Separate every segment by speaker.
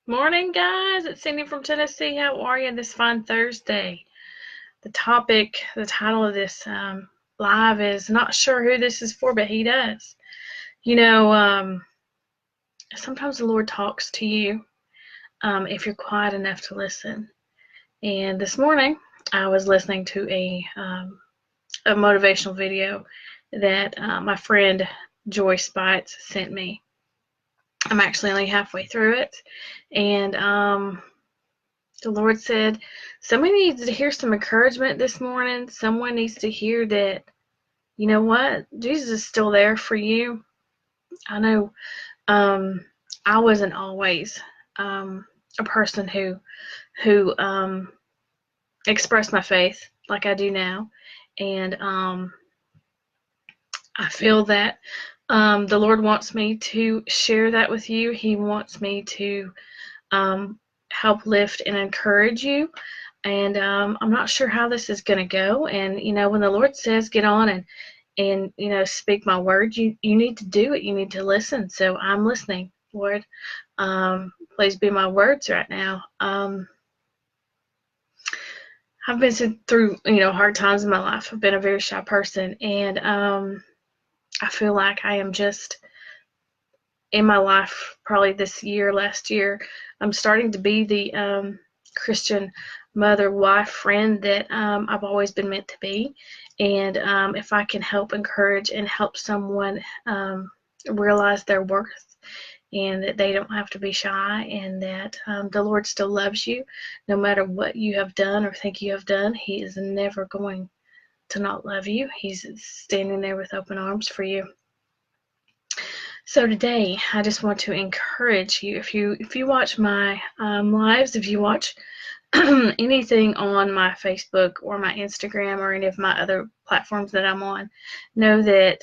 Speaker 1: Morning, guys. It's Cindy from Tennessee. How are you this fine Thursday? The title of this live is not sure who this is for, but he does. You know, sometimes the Lord talks to you if you're quiet enough to listen. And this morning, I was listening to a motivational video that my friend Joy Spites sent me. I'm actually only halfway through it, and the Lord said, somebody needs to hear some encouragement this morning. Someone needs to hear that, you know what? Jesus is still there for you. I know I wasn't always a person who expressed my faith like I do now. And I feel that the Lord wants me to share that with you. He wants me to help lift and encourage you. And I'm not sure how this is going to go. And, when the Lord says get on and speak my word, you need to do it. You need to listen. So I'm listening, Lord. Please be my words right now. I've been through, hard times in my life. I've been a very shy person. And I feel like I am just in my life, probably last year, I'm starting to be the Christian mother, wife, friend that I've always been meant to be. And if I can help encourage and help someone realize their worth and that they don't have to be shy and that the Lord still loves you no matter what you have done or think you have done, He is never going to not love you. He's standing there with open arms for you. So today, I just want to encourage you. If you watch my lives, if you watch anything on my Facebook or my Instagram or any of my other platforms that I'm on, know that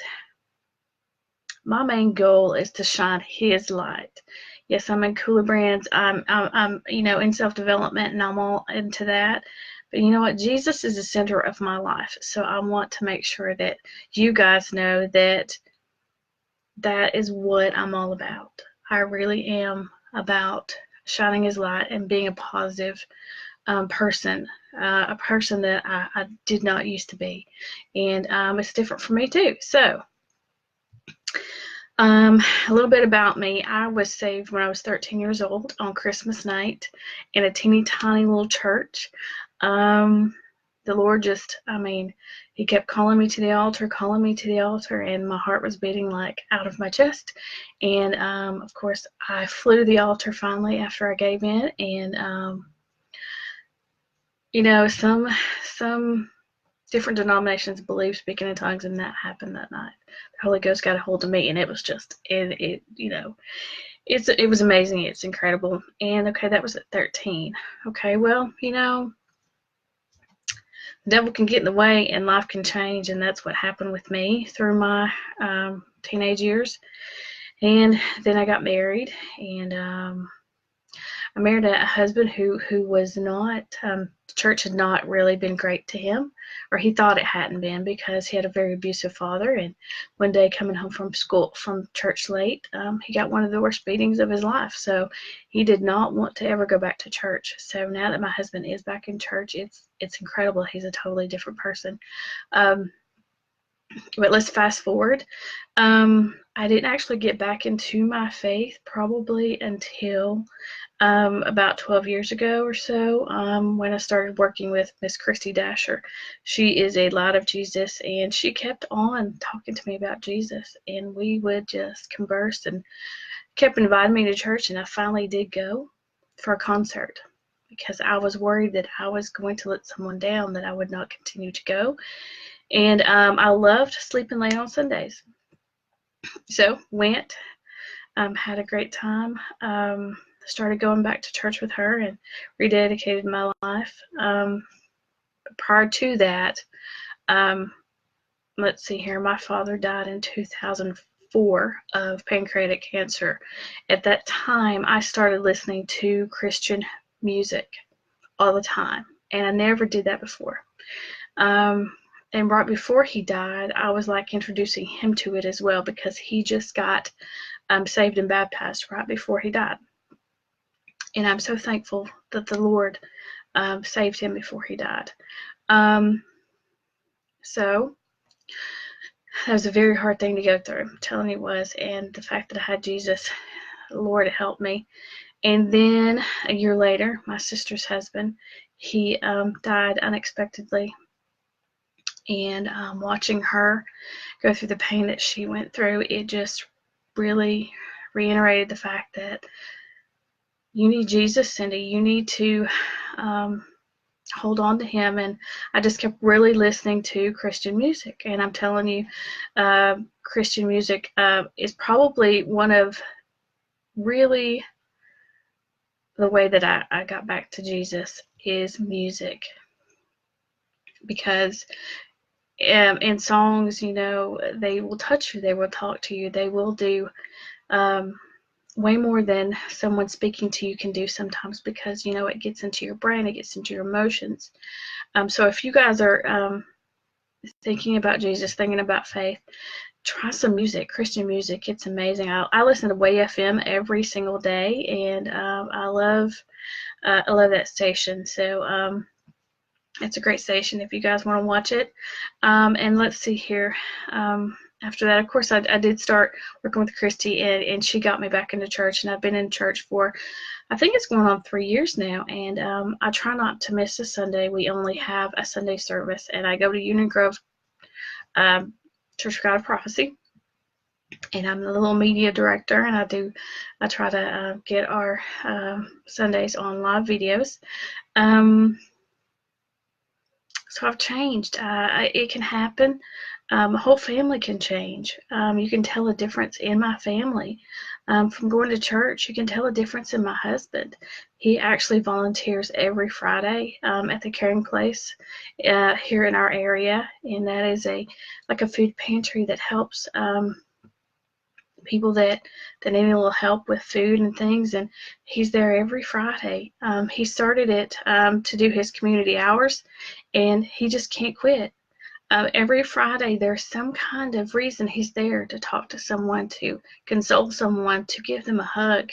Speaker 1: my main goal is to shine His light. Yes, I'm in Cooler Brands. I'm in self-development, and I'm all into that. But you know what? Jesus is the center of my life. So I want to make sure that you guys know that is what I'm all about. I really am about shining His light and being a positive person, a person that I did not used to be. And it's different for me too. So, a little bit about me. I was saved when I was 13 years old on Christmas night in a teeny tiny little church. The Lord just, He kept calling me to the altar, and my heart was beating like out of my chest. And of course, I flew to the altar finally after I gave in. And some different denominations believe speaking in tongues, and that happened that night. The Holy Ghost got a hold of me, and it was just it was amazing. It's incredible. And okay, that was at 13. Okay, well, the devil can get in the way and life can change, and that's what happened with me through my teenage years. And then I got married, and I married a husband who was not, the church had not really been great to him, or he thought it hadn't been, because he had a very abusive father. And one day, coming home from church late, he got one of the worst beatings of his life. So he did not want to ever go back to church. So now that my husband is back in church, it's incredible. He's a totally different person. But let's fast forward. I didn't actually get back into my faith probably until about 12 years ago or so, when I started working with Miss Christy Dasher. She is a Light of Jesus, and she kept on talking to me about Jesus, and we would just converse and kept inviting me to church. And I finally did go for a concert because I was worried that I was going to let someone down, that I would not continue to go. And I loved sleeping late on Sundays. So went, had a great time, started going back to church with her and rededicated my life. Prior to that, let's see here, my father died in 2004 of pancreatic cancer. At that time, I started listening to Christian music all the time, and I never did that before. And right before he died, I was like introducing him to it as well, because he just got saved and baptized right before he died. And I'm so thankful that the Lord saved him before he died. So that was a very hard thing to go through. I'm telling you it was. And the fact that I had Jesus, Lord, helped me. And then a year later, my sister's husband, he died unexpectedly. And watching her go through the pain that she went through, it just really reiterated the fact that you need Jesus, Cindy. You need to hold on to him. And I just kept really listening to Christian music. And I'm telling you, Christian music is probably one of really the way that I got back to Jesus is music. Because in songs, you know, they will touch you, they will talk to you, they will do way more than someone speaking to you can do sometimes, because, you know, it gets into your brain, it gets into your emotions. So if you guys are thinking about Jesus, thinking about faith, try some music, Christian music. It's amazing. I listen to Way FM every single day, and I love that station. So it's a great station if you guys want to watch it. And let's see here. After that, of course, I did start working with Christy, and she got me back into church, and I've been in church for, I think it's going on 3 years now, and I try not to miss a Sunday. We only have a Sunday service, and I go to Union Grove Church of God of Prophecy, and I'm the little media director, and I try to get our Sundays on live videos. So I've changed. It can happen. A whole family can change. You can tell a difference in my family. From going to church, you can tell a difference in my husband. He actually volunteers every Friday at the Caring Place here in our area, and that is like a food pantry that helps people that need a little help with food and things, and he's there every Friday. He started it to do his community hours, and he just can't quit. Every Friday there's some kind of reason he's there to talk to someone, to console someone, to give them a hug.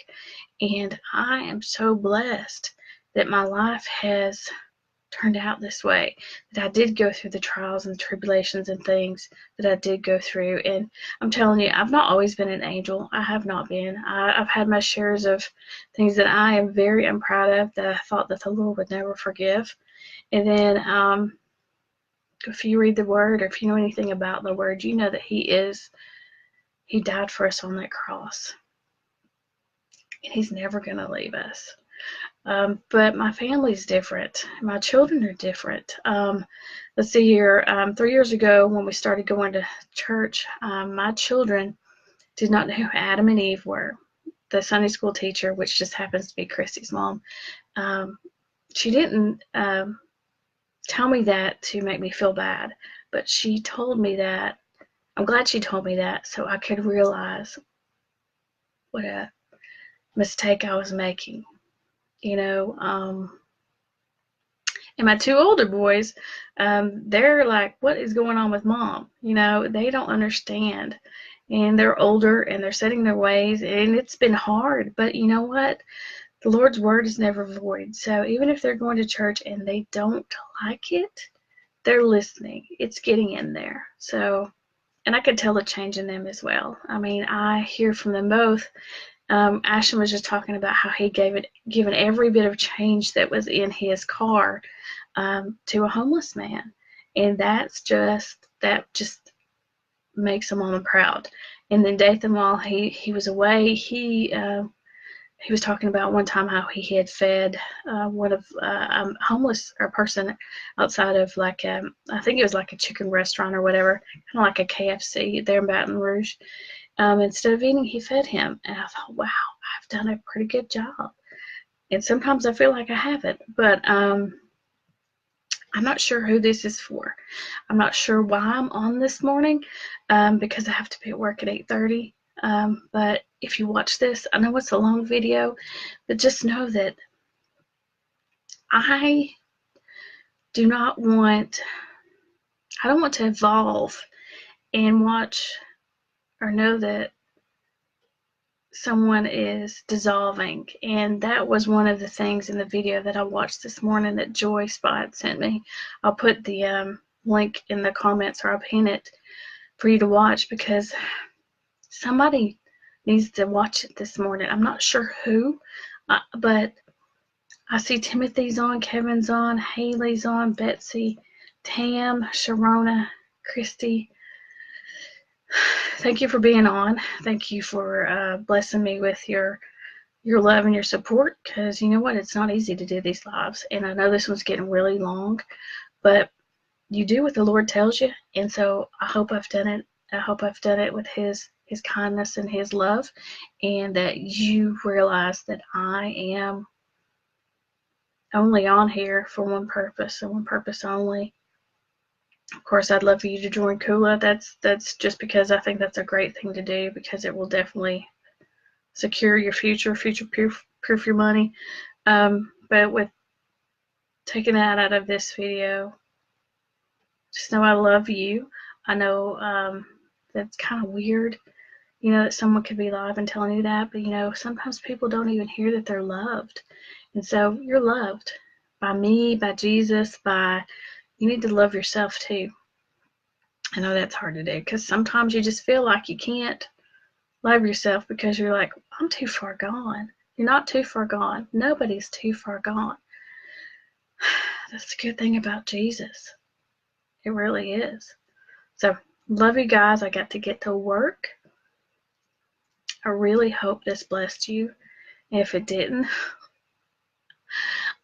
Speaker 1: And I am so blessed that my life has turned out this way, that I did go through the trials and tribulations and things that I did go through. And I'm telling you, I've not always been an angel. I have not been. I've had my shares of things that I am very unproud of, that I thought that the Lord would never forgive. And then if you read the Word, or if you know anything about the Word, you know that He died for us on that cross. And He's never going to leave us. But my family's different. My children are different. Let's see here. 3 years ago, when we started going to church, my children did not know who Adam and Eve were. The Sunday school teacher, which just happens to be Christy's mom, she didn't tell me that to make me feel bad, but she told me that. I'm glad she told me that, so I could realize what a mistake I was making. You know, and my two older boys, they're like, what is going on with mom? You know, they don't understand. And they're older, and they're setting their ways, and it's been hard. But you know what? The Lord's word is never void. So even if they're going to church and they don't like it, they're listening. It's getting in there. So, and I could tell the change in them as well. I mean, I hear from them both. Ashton was just talking about how he given every bit of change that was in his car to a homeless man, and that just makes a mama proud. And then Dathan, while he was away, he was talking about one time how he had fed one of homeless or person outside of like I think it was like a chicken restaurant or whatever, kind of like a KFC there in Baton Rouge. Instead of eating, he fed him. And I thought, wow, I've done a pretty good job. And sometimes I feel like I haven't, but I'm not sure who this is for. I'm not sure why I'm on this morning, because I have to be at work at 8:30. But if you watch this, I know it's a long video, but just know that I don't want to evolve and watch or know that someone is dissolving. And that was one of the things in the video that I watched this morning that Joy Spot sent me. I'll put the link in the comments, or I'll pin it for you to watch, because somebody needs to watch it this morning. I'm not sure who, but I see Timothy's on, Kevin's on, Haley's on, Betsy, Tam, Sharona, Christy. Thank you for being on. Thank you for blessing me with your love and your support, because you know what? It's not easy to do these lives. And I know this one's getting really long, but you do what the Lord tells you. And so I hope I've done it. I hope I've done it with His kindness and His love, and that you realize that I am only on here for one purpose, and one purpose only. Of course, I'd love for you to join Kula. That's just because I think that's a great thing to do, because it will definitely secure your future-proof your money. But with taking that out of this video, just know I love you. I know that's kind of weird, that someone could be live and telling you that, but sometimes people don't even hear that they're loved. And so you're loved by me, by Jesus, you need to love yourself too. I know that's hard to do, because sometimes you just feel like you can't love yourself because you're like, I'm too far gone. You're not too far gone. Nobody's too far gone. That's the good thing about Jesus. It really is. So, love you guys. I got to get to work. I really hope this blessed you. If it didn't,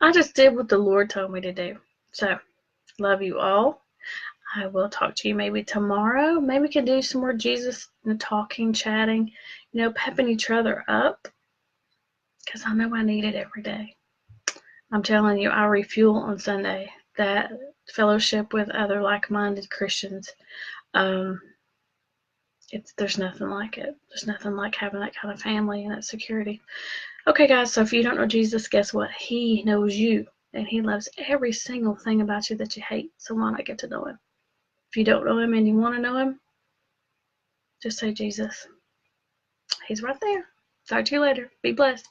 Speaker 1: I just did what the Lord told me to do. So, love you all. I will talk to you maybe tomorrow. Maybe we can do some more Jesus talking, chatting, pepping each other up, because I know I need it every day. I'm telling you, I refuel on Sunday. That fellowship with other like-minded Christians, there's nothing like it. There's nothing like having that kind of family and that security. Okay, guys, so if you don't know Jesus, guess what? He knows you, and He loves every single thing about you that you hate. So why not get to know Him? If you don't know Him and you want to know Him, just say Jesus. He's right there. Talk to you later. Be blessed.